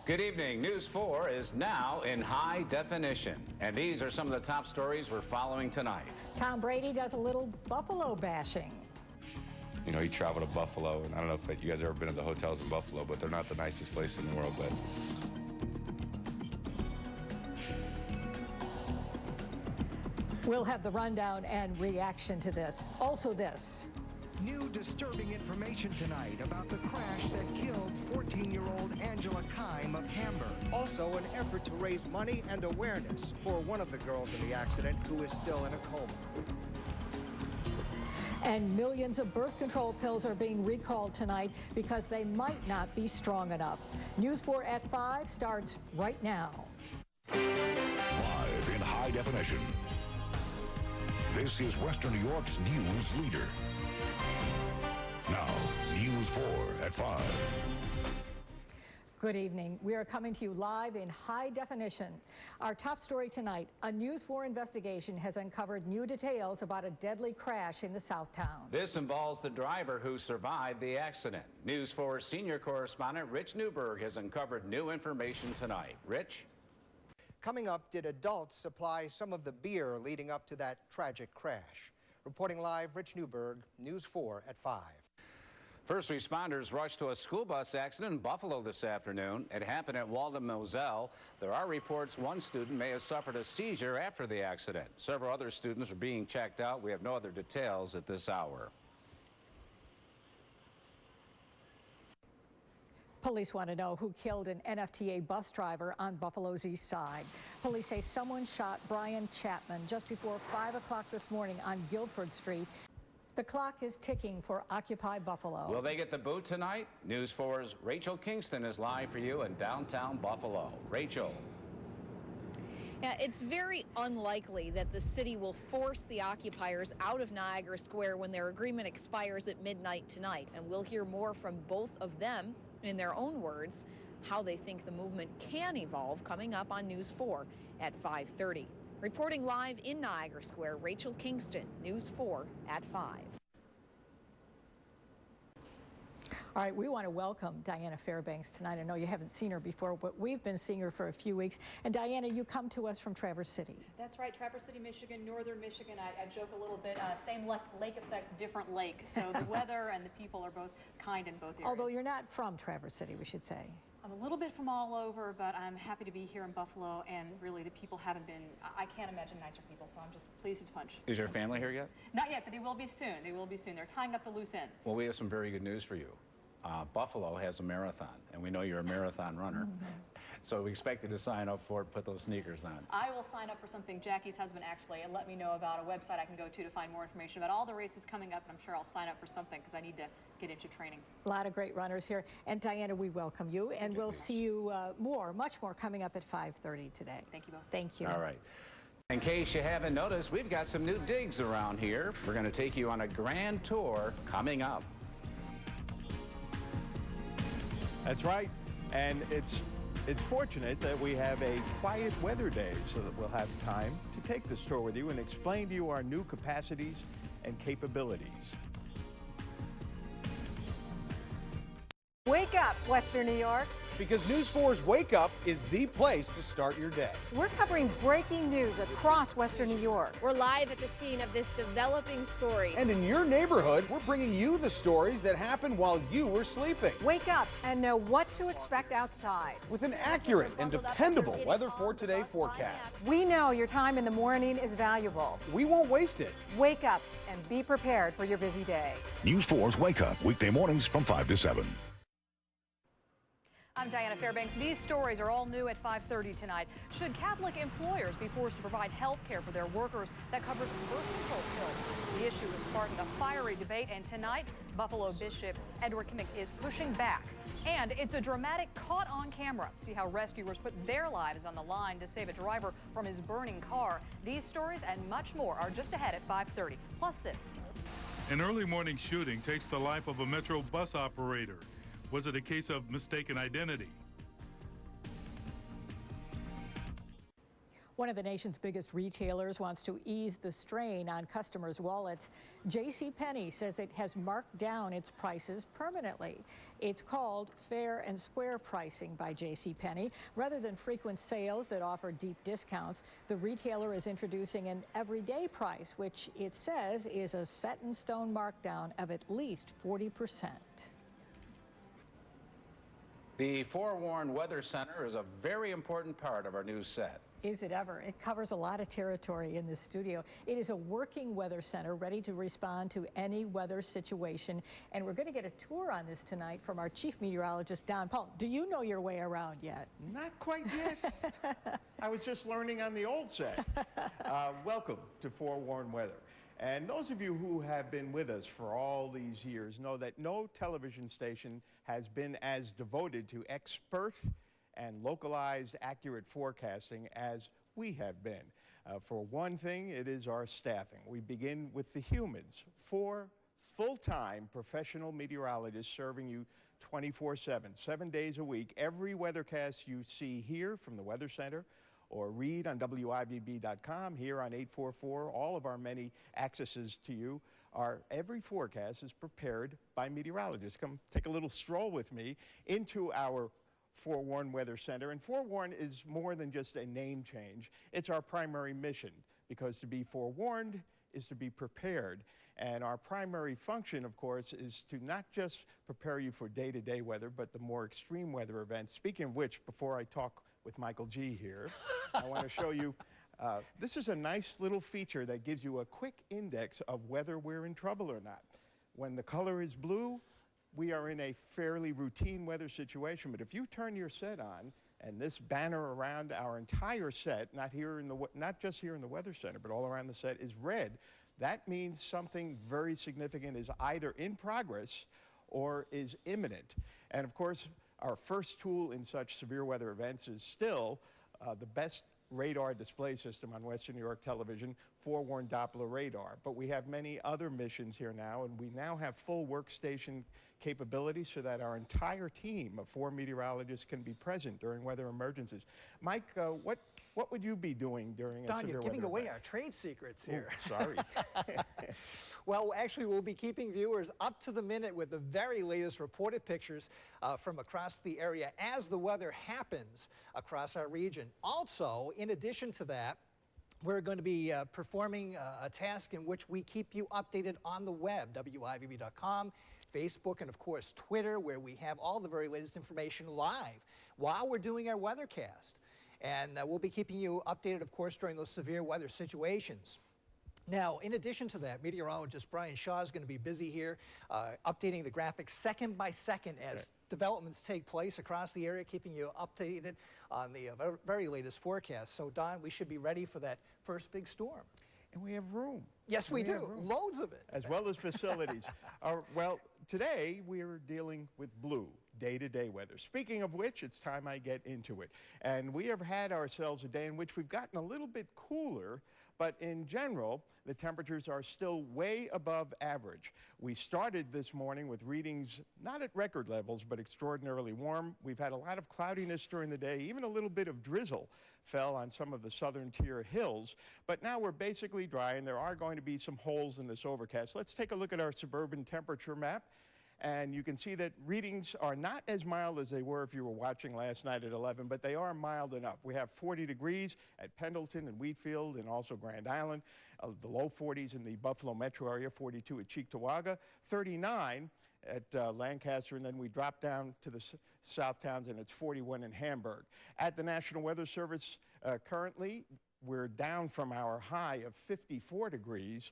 Good evening. News 4 is now in high definition. And these are some of the top stories we're following tonight. Tom Brady does a little Buffalo bashing. You know, he traveled to Buffalo, and I don't know if you guys have ever been to the hotels in Buffalo, but they're not the nicest place in the world. But We'll have the rundown and reaction to this. Also this. New disturbing information tonight about the crash that killed 14-year-old Angela Kime of Hamburg. Also, an effort to raise money and awareness for one of the girls in the accident who is still in a coma. And millions of birth control pills are being recalled tonight because they might not be strong enough. News 4 at 5 starts right now. Live in high definition. This is Western New York's news leader. Now, News 4 at 5. Good evening. We are coming to you live in high definition. Our top story tonight, a News 4 investigation has uncovered new details about a deadly crash in the Southtowns. This involves the driver who survived the accident. News 4 senior correspondent Rich Newberg has uncovered new information tonight. Rich? Coming up, did adults supply some of the beer leading up to that tragic crash? Reporting live, Rich Newberg, News 4 at 5. First responders rushed to a school bus accident in Buffalo this afternoon. It happened at Walden Moselle. There are reports one student may have suffered a seizure after the accident. Several other students are being checked out. We have no other details at this hour. Police want to know who killed an NFTA bus driver on Buffalo's east side. Police say someone shot Brian Chapman just before 5 o'clock this morning on Guilford Street. The clock is ticking for Occupy Buffalo. Will they get the boot tonight? News 4's Rachel Kingston is live for you in downtown Buffalo. Rachel. Yeah, it's very unlikely that the city will force the occupiers out of Niagara Square when their agreement expires at midnight tonight. And we'll hear more from both of them in their own words, how they think the movement can evolve coming up on News 4 at 5:30. Reporting live in Niagara Square, Rachel Kingston, News 4 at 5. All right, we want to welcome Diana Fairbanks tonight. I know you haven't seen her before, but we've been seeing her for a few weeks. And Diana, you come to us from Traverse City. That's right, Traverse City, Michigan, northern Michigan. I joke a little bit, same lake effect, different lake. So the weather and the people are both kind in both areas. Although you're not from Traverse City, we should say. I'm a little bit from all over, but I'm happy to be here in Buffalo, and really the people haven't been, I can't imagine nicer people, so I'm just pleased as punch. Is your family here yet? Not yet, but they will be soon. They will be soon. They're tying up the loose ends. Well, we have some very good news for you. Buffalo has a marathon, and we know you're a marathon runner. So we expect you to sign up for it, put those sneakers on. I will sign up for something. Jackie's husband actually let me know about a website I can go to find more information about all the races coming up, and I'm sure I'll sign up for something because I need to get into training. A lot of great runners here. And Diana, we welcome you, and we'll see you much more coming up at 5:30 today. Thank you both. Thank you. All right. In case you haven't noticed, we've got some new digs around here. We're going to take you on a grand tour coming up. That's right, and it's fortunate that we have a quiet weather day so that we'll have time to take this tour with you and explain to you our new capacities and capabilities. Wake up, Western New York. Because News 4's Wake Up is the place to start your day. We're covering breaking news across Western New York. We're live at the scene of this developing story. And in your neighborhood, we're bringing you the stories that happened while you were sleeping. Wake up and know what to expect outside. With an accurate and dependable Weather for Today forecast. We know your time in the morning is valuable. We won't waste it. Wake up and be prepared for your busy day. News 4's Wake Up, weekday mornings from 5 to 7. I'm Diana Fairbanks. These stories are all new at 5:30 tonight. Should Catholic employers be forced to provide health care for their workers that covers birth control pills? The issue is sparking a fiery debate, and tonight, Buffalo Bishop Edward Kimmick is pushing back. And it's a dramatic caught on camera. See how rescuers put their lives on the line to save a driver from his burning car. These stories and much more are just ahead at 5:30. Plus this. An early morning shooting takes the life of a Metro bus operator. Was it a case of mistaken identity? One of the nation's biggest retailers wants to ease the strain on customers' wallets. JCPenney says it has marked down its prices permanently. It's called fair and square pricing by JCPenney. Rather than frequent sales that offer deep discounts, the retailer is introducing an everyday price, which it says is a set-in-stone markdown of at least 40%. The Forewarned Weather Center is a very important part of our news set. Is it ever? It covers a lot of territory in this studio. It is a working weather center ready to respond to any weather situation. And we're going to get a tour on this tonight from our chief meteorologist, Don Paul. Do you know your way around yet? Not quite yet. I was just learning on the old set. Welcome to Forewarned Weather. And those of you who have been with us for all these years know that no television station has been as devoted to expert and localized, accurate forecasting as we have been. For one thing, it is our staffing. We begin with the humans. 4 full-time professional meteorologists serving you 24/7, 7 days a week. Every weathercast you see here from the Weather Center or read on WIVB.com, here on 844, all of our many accesses to you, every forecast is prepared by meteorologists. Come take a little stroll with me into our Forewarned Weather Center. And Forewarned is more than just a name change. It's our primary mission, because to be forewarned is to be prepared. And our primary function, of course, is to not just prepare you for day-to-day weather, but the more extreme weather events. Speaking of which, before I talk with Michael G. here, I want to show you, this is a nice little feature that gives you a quick index of whether we're in trouble or not. When the color is blue, we are in a fairly routine weather situation. But if you turn your set on, and this banner around our entire set, not just here in the Weather Center, but all around the set, is red, that means something very significant is either in progress or is imminent. And of course, our first tool in such severe weather events is still the best radar display system on Western New York television, Forewarned Doppler radar. But we have many other missions here now, and we now have full workstation capability so that our entire team of 4 meteorologists can be present during weather emergencies. Mike, what would you be doing during a severe weather event? Don, you're giving away our trade secrets here. Ooh, sorry. Well, actually, we'll be keeping viewers up to the minute with the very latest reported pictures from across the area as the weather happens across our region. Also, in addition to that, we're going to be performing a task in which we keep you updated on the web, WIVB.com, Facebook, and of course Twitter, where we have all the very latest information live while we're doing our weathercast. And we'll be keeping you updated, of course, during those severe weather situations. Now, in addition to that, meteorologist Brian Shaw is going to be busy here updating the graphics second by second as developments take place across the area, keeping you updated on the very latest forecast. So, Don, we should be ready for that first big storm. And we have room. Yes, we do. Loads of it. As well as facilities. Well, today we're dealing with blue, day-to-day weather. Speaking of which, it's time I get into it. And we have had ourselves a day in which we've gotten a little bit cooler, but in general, the temperatures are still way above average. We started this morning with readings not at record levels, but extraordinarily warm. We've had a lot of cloudiness during the day. Even a little bit of drizzle fell on some of the southern tier hills. But now we're basically dry, and there are going to be some holes in this overcast. Let's take a look at our suburban temperature map. And you can see that readings are not as mild as they were if you were watching last night at 11, but they are mild enough. We have 40 degrees at Pendleton and Wheatfield and also Grand Island, the low 40s in the Buffalo metro area, 42 at Cheektowaga, 39 at Lancaster, and then we drop down to the south towns, and it's 41 in Hamburg. At the National Weather Service currently, we're down from our high of 54 degrees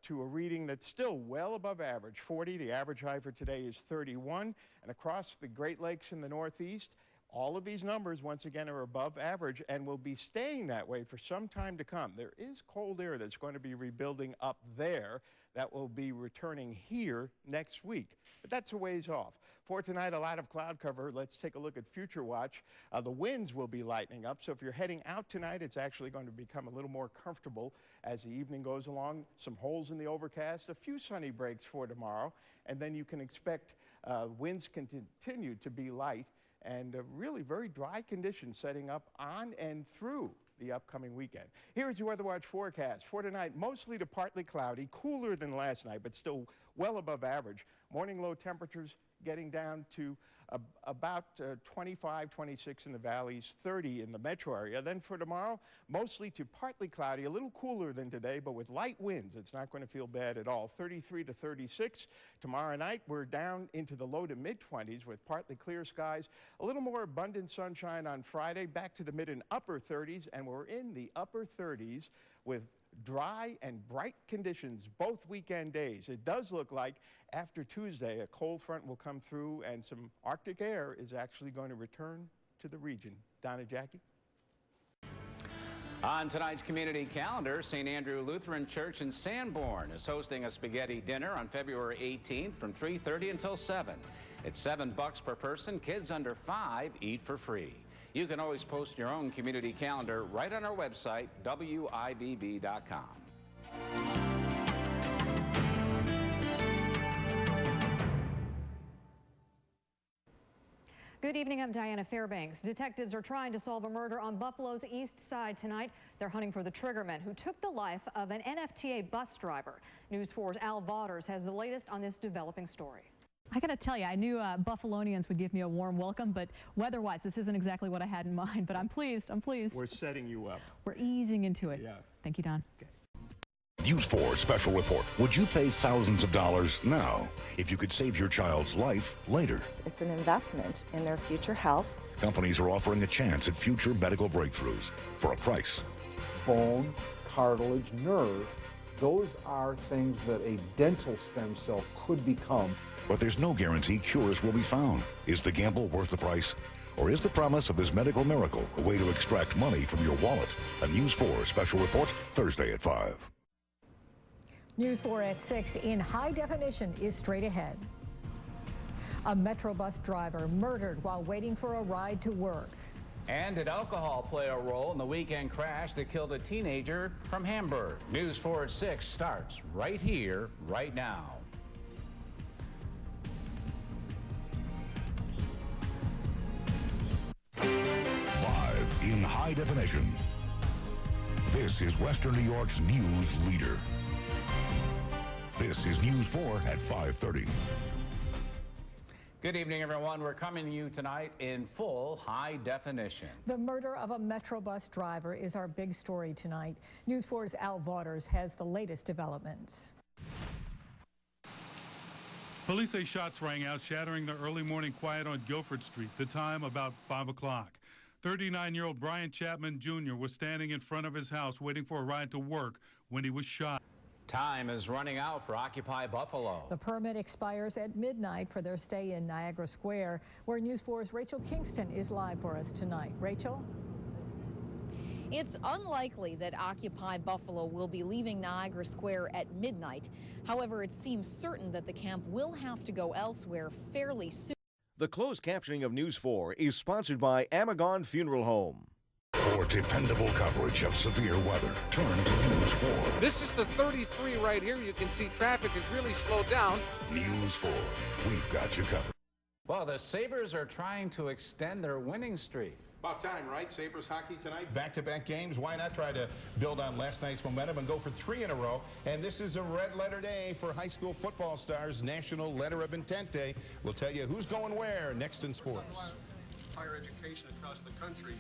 to a reading that's still well above average, 40. The average high for today is 31. And across the Great Lakes in the Northeast, all of these numbers, once again, are above average and will be staying that way for some time to come. There is cold air that's going to be rebuilding up there that will be returning here next week. But that's a ways off. For tonight, a lot of cloud cover. Let's take a look at Future Watch. The winds will be lightening up, so if you're heading out tonight, it's actually going to become a little more comfortable as the evening goes along. Some holes in the overcast, a few sunny breaks for tomorrow, and then you can expect winds continue to be light and really very dry conditions setting up on and through the upcoming weekend. Here's your Weather Watch forecast. For tonight, mostly to partly cloudy, cooler than last night, but still well above average. Morning low temperatures getting down to about 25, 26 in the valleys, 30 in the metro area. Then for tomorrow, mostly to partly cloudy, a little cooler than today, but with light winds. It's not going to feel bad at all. 33 to 36. Tomorrow night, we're down into the low to mid-20s with partly clear skies. A little more abundant sunshine on Friday, back to the mid and upper 30s, and we're in the upper 30s with dry and bright conditions both weekend days. It does look like after Tuesday, a cold front will come through and some Arctic air is actually going to return to the region. Donna, Jackie? On tonight's community calendar, St. Andrew Lutheran Church in Sanborn is hosting a spaghetti dinner on February 18th from 3:30 until 7. It's $7 per person. Kids under 5 eat for free. You can always post your own community calendar right on our website, WIVB.com. Good evening, I'm Diana Fairbanks. Detectives are trying to solve a murder on Buffalo's east side tonight. They're hunting for the triggerman who took the life of an NFTA bus driver. News 4's Al Vaughters has the latest on this developing story. I got to tell you, I knew Buffalonians would give me a warm welcome, but weather-wise, this isn't exactly what I had in mind, but I'm pleased. We're setting you up. We're easing into it. Yeah. Thank you, Don. Okay. News 4 special report. Would you pay thousands of dollars now if you could save your child's life later? It's an investment in their future health. Companies are offering a chance at future medical breakthroughs for a price. Bone, cartilage, nerve, those are things that a dental stem cell could become. But there's no guarantee cures will be found. Is the gamble worth the price? Or is the promise of this medical miracle a way to extract money from your wallet? A News 4 special report, Thursday at 5. News 4 at 6 in high definition is straight ahead. A Metro bus driver murdered while waiting for a ride to work. And did alcohol play a role in the weekend crash that killed a teenager from Hamburg? News 4 at 6 starts right here, right now. In high definition. This is Western New York's news leader. This is News 4 at 5:30. Good evening, everyone. We're coming to you tonight in full high definition. The murder of a Metro bus driver is our big story tonight. News 4's Al Vaughters has the latest developments. Police say shots rang out, shattering the early morning quiet on Guilford Street. The time about 5 o'clock. 39-year-old Brian Chapman Jr. was standing in front of his house waiting for a ride to work when he was shot. Time is running out for Occupy Buffalo. The permit expires at midnight for their stay in Niagara Square, where News 4's Rachel Kingston is live for us tonight. Rachel? It's unlikely that Occupy Buffalo will be leaving Niagara Square at midnight. However, it seems certain that the camp will have to go elsewhere fairly soon. The closed captioning of News 4 is sponsored by Amagon Funeral Home. For dependable coverage of severe weather, turn to News 4. This is the 33 right here. You can see traffic has really slowed down. News 4, we've got you covered. Well, the Sabres are trying to extend their winning streak. About time, right? Sabres hockey tonight, back-to-back games. Why not try to build on last night's momentum and go for 3 in a row? And this is a red letter day for high school football stars, National Letter of Intent Day. We'll tell you who's going where next in sports. Higher education across the country,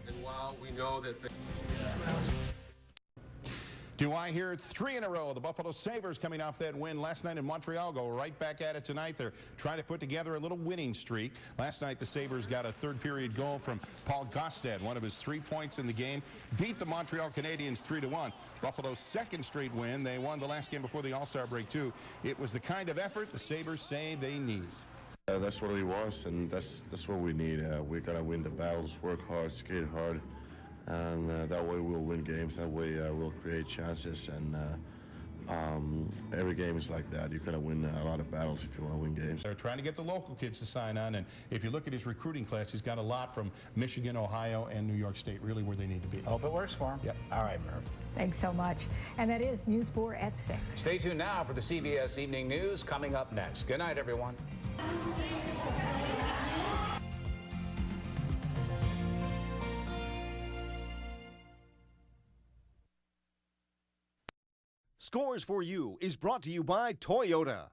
and while we know that Do I hear 3 in a row? The Buffalo Sabres coming off that win last night in Montreal go right back at it tonight. They're trying to put together a little winning streak. Last night the Sabres got a third-period goal from Paul Gostad, one of his 3 points in the game. Beat the Montreal Canadiens 3-1. Buffalo's second straight win. They won the last game before the All-Star break too. It was the kind of effort the Sabres say they need. That's what it was, and that's what we need. We gotta win the battles, work hard, skate hard, and that way we'll win games. That way we'll create chances, and every game is like that. You gotta win a lot of battles if you want to win games. They're trying to get the local kids to sign on, and if you look at his recruiting class, he's got a lot from Michigan, Ohio, and New York State, really where they need to be. Hope it works for him. Yep. All right, Murph. Thanks so much. And that is News 4 at 6. Stay tuned now for the CBS Evening News coming up next. Good night, everyone. Scores for You is brought to you by Toyota.